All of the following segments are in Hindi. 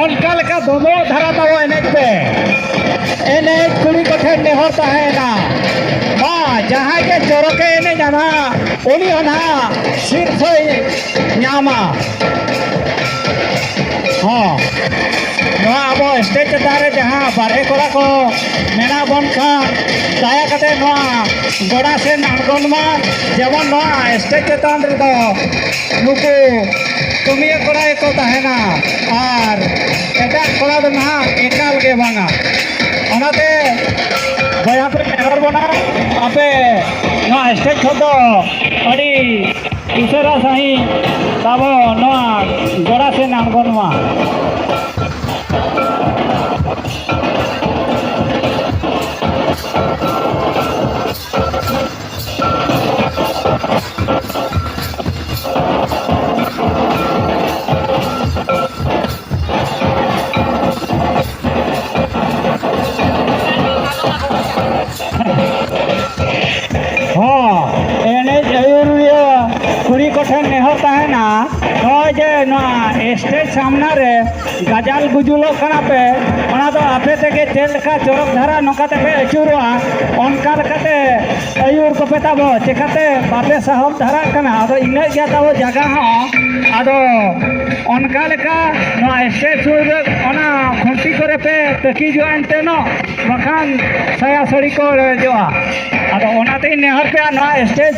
onka leka domo dhara tabo enej pe enej kuri kothen nehor tahena ma jaha ge choroke enej ana uni ona sirsoi nyama ha noa abo stage chetan re jaha barhe kora ko mena bon khan daya kate noa goda sen angon ma jemon noa stage chetan re do nuku kamiya kora ko tahena ar eta kora do na ekal ge banga onate baya pe nehor bona ape noa stage khodo adi usara sahi tabo noa goda sen angon ma कुड़ी कोठन नेहर तहना जे स्टेज सामना रे गजाल गुजुलो कना पे ओना तो आपे तेगे चेल लेखा चोरक धारा नोकाते पे अचुरोआ ओनका लेकाते अयुर को पेताबो चेकाते बापे साहब धारा कना आदो इने गया ताबो जगह हो आदो ओनका लेका नो स्टेज सुर ओना खुंटी करे पे तकी जो अंते नो बखान सया सड़ी को जोआ आदो ओनाते नेहर पे ना स्टेज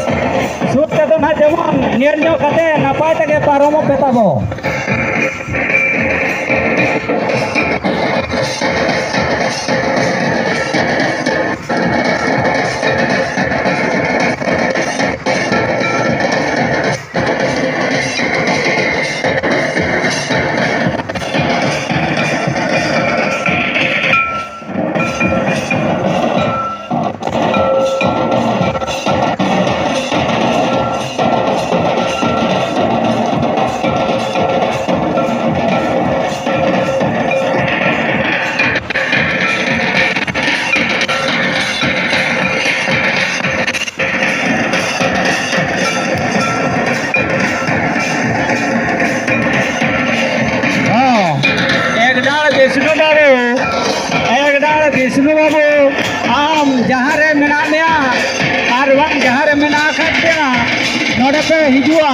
सुर ते तो ना जेमन नियर जो कते नापाय तेगे पारोमो पेताबो विष्णु बाबू आम जहाँ रे मेना मेया और वहाँ जहाँ रे मेना खाते ना नोड़े पे हिजुआ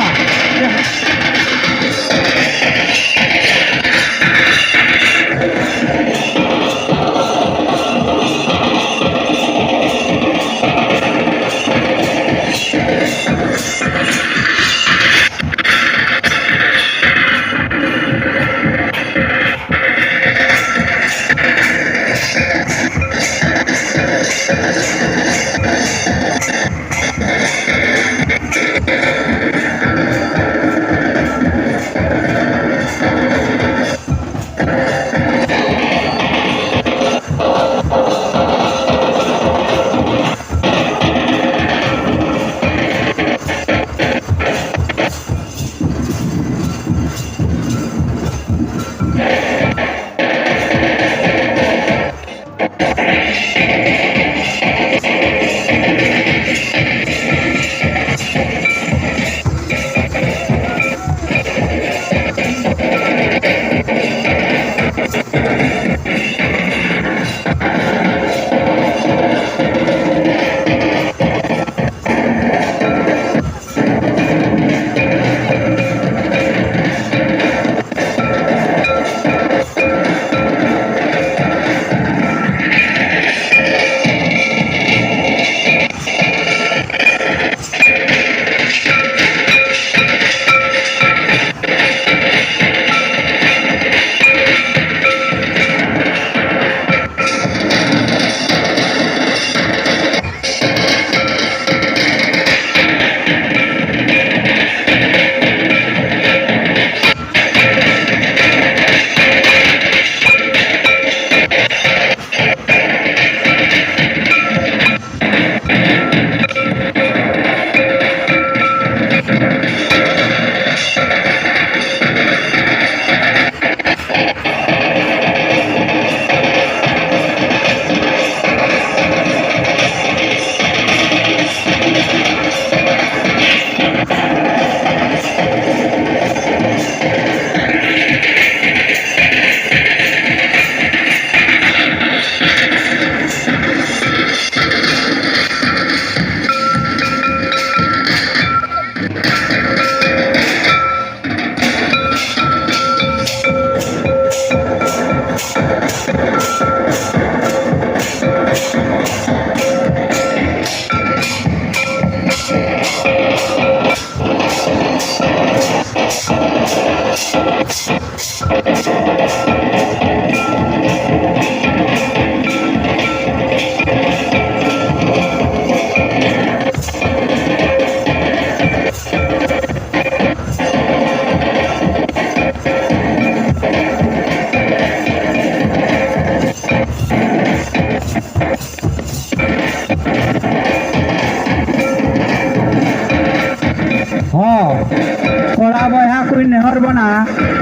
कोड़ा बहा कोई नेहर बना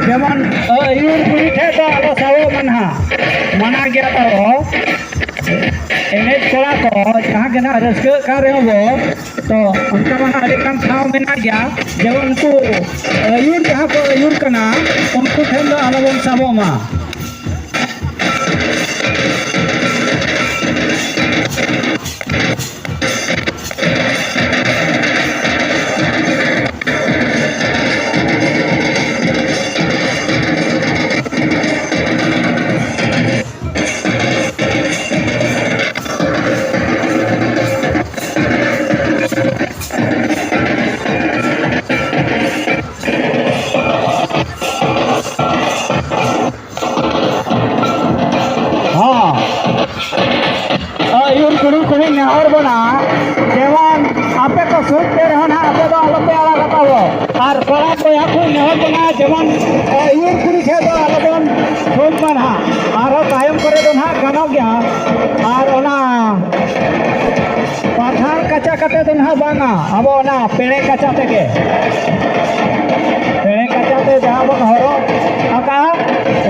जेमन यूर कुड़ी थे तो आलो सावो मना मना गया तो एने कोड़ा को जहाँ के ना रस्के कर रहे हो तो उनका मना अलिकान साव मेना गया जब उनको यूर जहाँ को यूर करना उनको थे तो आलो बन सावो मा नेहर बना जेमन आपे को सुनते रहो ना आपे तो आलोपे आला बताओ और कोड़ा बहा को नेहर बना जेमन यूर कुड़ी थे तो आलोबन सुन बना और तायम करे तो ना गानो गया और ओना पाथार कच्चा कते तो ना बांगा अब ओना पेड़े कच्चा तेगे पेड़े कच्चा ते जहाँ बन हरो आका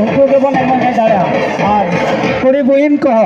उनको के बन एमन दाड़ा और कुड़ी बुइन को